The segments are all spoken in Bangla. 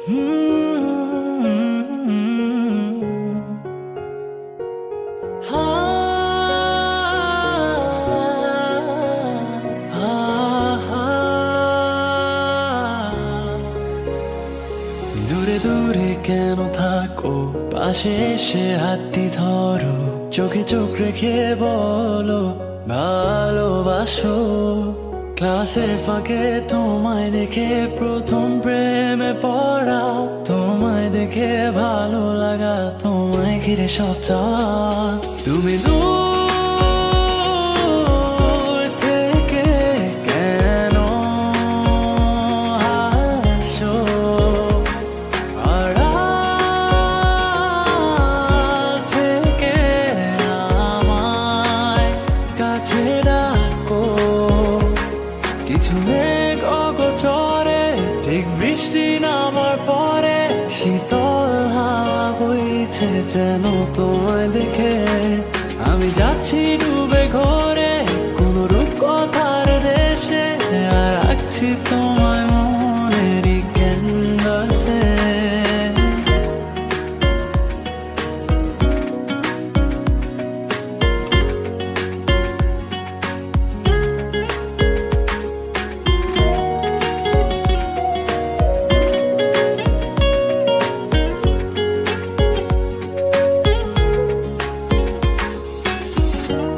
দূরে দূরে কেন থাকো, পাশে এসে হাতটি ধরো, চোখে চোখ রেখে বলো ভালোবাসো। ক্লাসের ফাঁকে তোমায় দেখে প্রথম প্রেমে পড়া, তোমায় দেখে ভালো লাগা, তোমায় ঘিরে সব চাওয়া। তুমি দূর থেকে কেন আসো, আড়াল থেকে আমায় কাছে ডাকো। কিছু মেঘ অগোচরে, ঠিক বৃষ্টি নামার পরে, শীতল হাওয়া বইছে যেন তোমায় দেখে। আমি যাচ্ছি ডুবে ঘরে কোন রূপকথার দেশে, আর রাখছি তোমায় মনেরই ক্যানভাসে।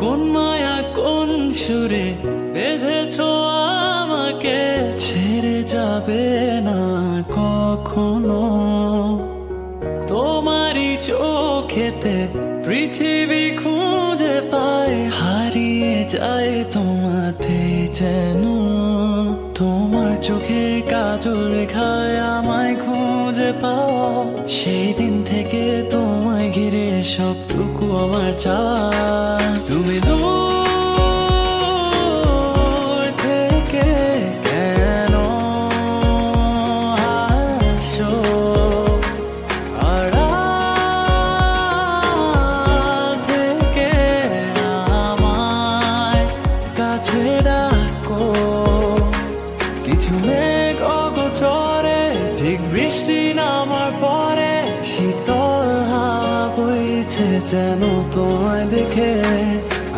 কোন মায়া কোন সুরে বেঁধেছো আমাকে, ছেড়ে যাবে না কখনো। তোমারই চোখেতে পৃথিবী খুঁজে পায়, হারিয়ে যায় তোমাতে যেন। তোমার চোখের কাজল রেখায় আমায় খুঁজে পাওয়া, সেই দিন থেকে তোমায় ঘিরে সবটুকু আমার চাওয়া। তুমি দূর থেকে কেন আসো, আড়াল থেকে আমায় কাছে ডাকো। কিছু মেঘ অগোচরে, ঠিক বৃষ্টি নামার পরে, শীতল হাওয়া বইছে যেন তোমায় দেখে।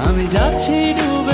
আমি যাচ্ছি ডুবে